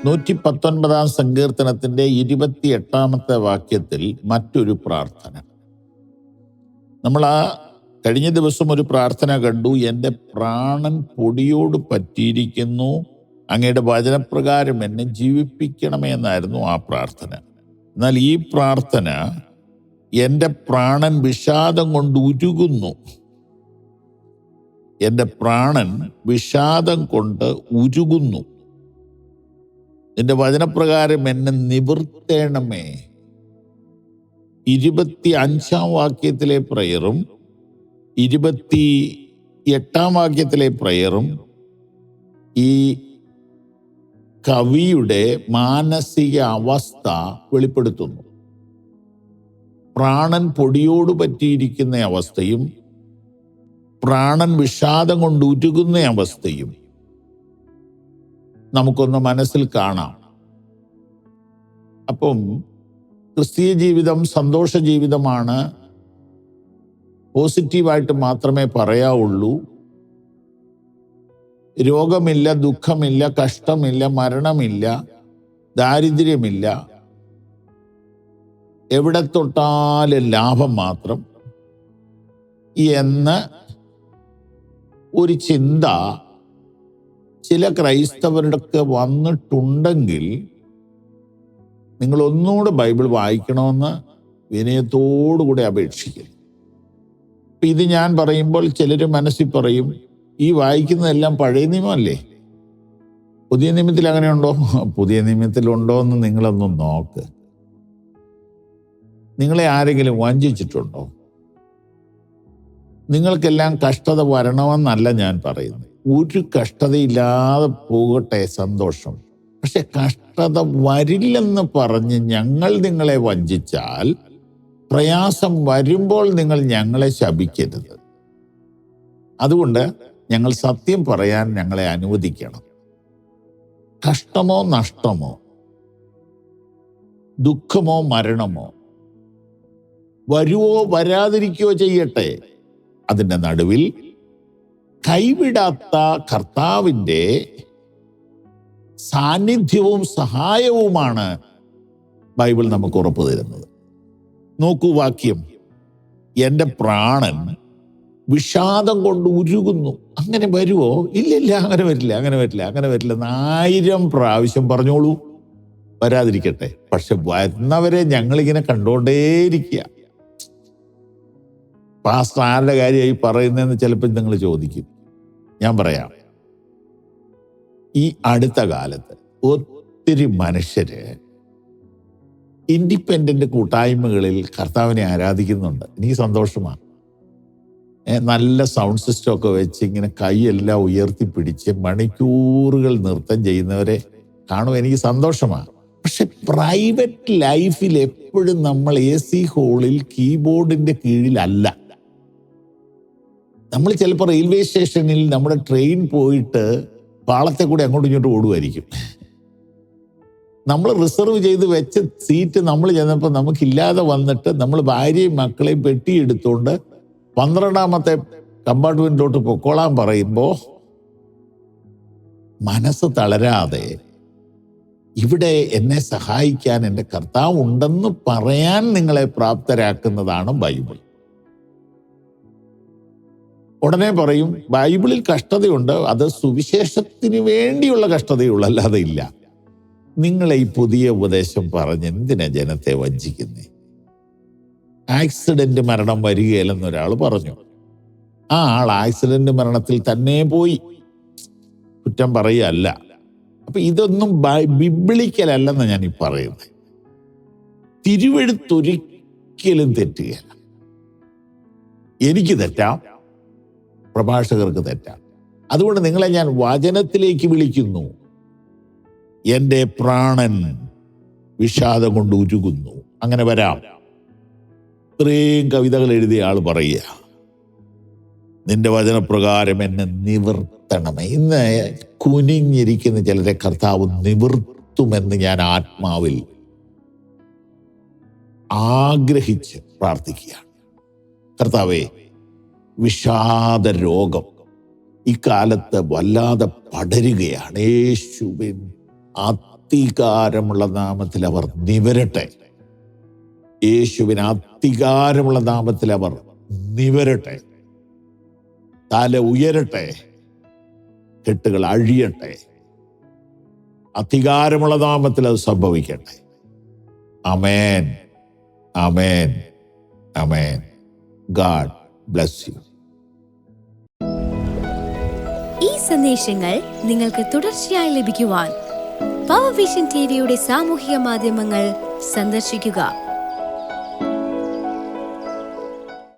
119 സങ്കീർത്തനത്തിന്റെ 28 വാക്യത്തിൽ മറ്റൊരു പ്രാർത്ഥന. നമ്മൾ കഴിഞ്ഞ ദിവസം ഒരു പ്രാർത്ഥന കണ്ടു. എൻ്റെ പ്രാണൻ പൊടിയോട് പറ്റിയിരിക്കുന്നു, അങ്ങയുടെ വചനപ്രകാരം എന്നെ ജീവിപ്പിക്കണമേ എന്നായിരുന്നു ആ പ്രാർത്ഥന. എന്നാൽ ഈ പ്രാർത്ഥന എൻ്റെ പ്രാണൻ വിഷാദം കൊണ്ട് ഉരുകുന്നു, എൻ്റെ പ്രാണൻ വിഷാദം കൊണ്ട് ഉരുകുന്നു, നിന്റെ വചനപ്രകാരം എന്നെ നിവർത്തേണമേ. 25 വാക്യത്തിലെ പ്രയറും 28 വാക്യത്തിലെ പ്രയറും ഈ കവിയുടെ മാനസിക അവസ്ഥ വെളിപ്പെടുത്തുന്നു. പ്രാണൻ പൊടിയോട് പറ്റിയിരിക്കുന്ന അവസ്ഥയും പ്രാണൻ വിഷാദം കൊണ്ട് ഉരുകുന്ന അവസ്ഥയും നമുക്കൊന്ന് മനസ്സിൽ കാണാം. അപ്പം ക്രിസ്തീയ ജീവിതം സന്തോഷ ജീവിതമാണ്, പോസിറ്റീവായിട്ട് മാത്രമേ പറയാവുള്ളൂ. രോഗമില്ല, ദുഃഖമില്ല, കഷ്ടമില്ല, മരണമില്ല, ദാരിദ്ര്യമില്ല, എവിടെ തൊട്ടാലും ലാഭം മാത്രം എന്ന് ഒരു ചിന്ത ചില ക്രൈസ്തവരുടെ വന്നിട്ടുണ്ടെങ്കിൽ നിങ്ങൾ ഒന്നുകൂടെ ബൈബിൾ വായിക്കണമെന്ന് വിനയത്തോടുകൂടി അപേക്ഷിക്കുന്നു. ഇത് ഞാൻ പറയുമ്പോൾ ചിലർ മനസ്സിൽ പറയും, ഈ വായിക്കുന്നതെല്ലാം പഴയ നിയമമല്ലേ, പുതിയ നിയമത്തിൽ അങ്ങനെയുണ്ടോ? പുതിയ നിയമത്തിലുണ്ടോ എന്ന് നിങ്ങളൊന്ന് നോക്ക്. നിങ്ങളെ ആരെങ്കിലും വഞ്ചിച്ചിട്ടുണ്ടോ? നിങ്ങൾക്കെല്ലാം കഷ്ടത വരണമെന്നല്ല ഞാൻ പറയുന്നത്. ഒരു കഷ്ടതയില്ലാതെ പോകട്ടെ, സന്തോഷം. പക്ഷെ കഷ്ടത വരില്ലെന്ന് പറഞ്ഞ് ഞങ്ങൾ നിങ്ങളെ വഞ്ചിച്ചാൽ, പ്രയാസം വരുമ്പോൾ നിങ്ങൾ ഞങ്ങളെ ശപിക്കരുത്. അതുകൊണ്ട് ഞങ്ങൾ സത്യം പറയാൻ ഞങ്ങളെ അനുവദിക്കണം. കഷ്ടമോ നഷ്ടമോ ദുഃഖമോ മരണമോ വരുവോ വരാതിരിക്കുകയോ ചെയ്യട്ടെ, അതിൻ്റെ നടുവിൽ കൈവിടാത്ത കർത്താവിൻ്റെ സാന്നിധ്യവും സഹായവുമാണ് ബൈബിൾ നമുക്ക് ഉറപ്പു തരുന്നത്. നോക്കൂ വാക്യം, എൻ്റെ പ്രാണൻ വിഷാദം കൊണ്ട് ഉരുകുന്നു. അങ്ങനെ വരുമോ? ഇല്ലില്ല, അങ്ങനെ വരില്ല, അങ്ങനെ വരില്ല, അങ്ങനെ വരില്ല. 1000 പ്രാവശ്യം പറഞ്ഞോളൂ, വരാതിരിക്കട്ടെ. പക്ഷെ വരുന്നവരെ ഞങ്ങളിങ്ങനെ കണ്ടുകൊണ്ടേയിരിക്കുക. പാസ്റ്റർ ആരുടെ കാര്യമായി പറയുന്നതെന്ന് ചിലപ്പോൾ നിങ്ങൾ ചോദിക്കും. ഞാൻ പറയാം, ഈ അടുത്ത കാലത്ത് ഒത്തിരി മനുഷ്യര് ഇൻഡിപെൻഡന്റ് കൂട്ടായ്മകളിൽ കർത്താവിനെ ആരാധിക്കുന്നുണ്ട്. എനിക്ക് സന്തോഷമാണ്. നല്ല സൗണ്ട് സിസ്റ്റം ഒക്കെ വെച്ച് ഇങ്ങനെ കൈയെല്ലാം ഉയർത്തിപ്പിടിച്ച് മണിക്കൂറുകൾ നൃത്തം ചെയ്യുന്നവരെ കാണും, എനിക്ക് സന്തോഷമാണ്. പക്ഷെ പ്രൈവറ്റ് ലൈഫിൽ എപ്പോഴും നമ്മൾ AC ഹോളിൽ കീബോർഡിന്റെ കീഴിലല്ല. നമ്മൾ ചിലപ്പോൾ റെയിൽവേ സ്റ്റേഷനിൽ നമ്മുടെ ട്രെയിൻ പോയിട്ട് പാളത്തെ കൂടി അങ്ങോട്ടും ഇങ്ങോട്ടും ഓടുമായിരിക്കും. നമ്മൾ റിസർവ് ചെയ്ത് വെച്ച സീറ്റ് നമ്മൾ ചെന്നപ്പോൾ നമുക്കില്ലാതെ വന്നിട്ട് നമ്മൾ ഭാര്യയും മക്കളെയും പെട്ടിയെടുത്തുകൊണ്ട് 12ാമത്തെ കമ്പാർട്ട്മെന്റിലോട്ട് പൊക്കോളാൻ പറയുമ്പോൾ മനസ്സ് തളരാതെ ഇവിടെ എന്നെ സഹായിക്കാൻ എൻ്റെ കർത്താവ് ഉണ്ടെന്ന് പറയാൻ നിങ്ങളെ പ്രാപ്തരാക്കുന്നതാണ് ബൈബിൾ. ഉടനെ പറയും, ബൈബിളിൽ കഷ്ടതയുണ്ട്, അത് സുവിശേഷത്തിന് വേണ്ടിയുള്ള കഷ്ടതയുള്ളൂ, അല്ലാതെ ഇല്ല. നിങ്ങളെ ഈ പുതിയ ഉപദേശം പറഞ്ഞ് എന്തിനാ ജനത്തെ വഞ്ചിക്കുന്നേ? ആക്സിഡന്റ് മരണം വരികയില്ലെന്ന് ഒരാൾ പറഞ്ഞു. ആ ആൾ ആക്സിഡന്റ് മരണത്തിൽ തന്നെ പോയി, കുറ്റം പറയുകയല്ല. അപ്പൊ ഇതൊന്നും ബിബ്ലിക്കലല്ലെന്ന് ഞാൻ ഈ പറയുന്നത്. തിരുവെഴുത്തൊരിക്കലും തെറ്റുകയില്ല. എനിക്ക് തെറ്റാം, പ്രഭാഷകർക്ക് തെറ്റാം. അതുകൊണ്ട് നിങ്ങളെ ഞാൻ വചനത്തിലേക്ക് വിളിക്കുന്നു. എൻ്റെ പ്രാണൻ വിഷാദം കൊണ്ട് ഉരുകുന്നു. അങ്ങനെ വരാം. ഇത്രയും കവിതകൾ എഴുതിയ ആൾ പറയുക, നിന്റെ വചനപ്രകാരം എന്നെ നിവർത്തണമേ. ഇന്ന് കുനിഞ്ഞിരിക്കുന്ന ചിലരെ കർത്താവ് നിവർത്തുമെന്ന് ഞാൻ ആത്മാവിൽ ആഗ്രഹിച്ച് പ്രാർത്ഥിക്കുകയാണ്. കർത്താവേ, വിഷാദ രോഗം ഇക്കാലത്ത് വല്ലാതെ പടരുകയാണ്. യേശുവിൻ അധികാരമുള്ള നാമത്തിൽ അവർ നിവരട്ടെ. യേശുവിന് അധികാരമുള്ള നാമത്തിൽ അവർ നിവരട്ടെ. തല ഉയരട്ടെ, കെട്ടുകൾ അഴിയട്ടെ. അധികാരമുള്ള നാമത്തിൽ അത് സംഭവിക്കട്ടെ. ആമേൻ, ആമേൻ, ആമേൻ. God bless you. ഈ സന്ദേശങ്ങൾ നിങ്ങൾക്ക് തുടർച്ചയായി ലഭിക്കുവാൻ പവർ വിഷൻ ടിവിയുടെ സാമൂഹിക മാധ്യമങ്ങൾ സന്ദർശിക്കുക.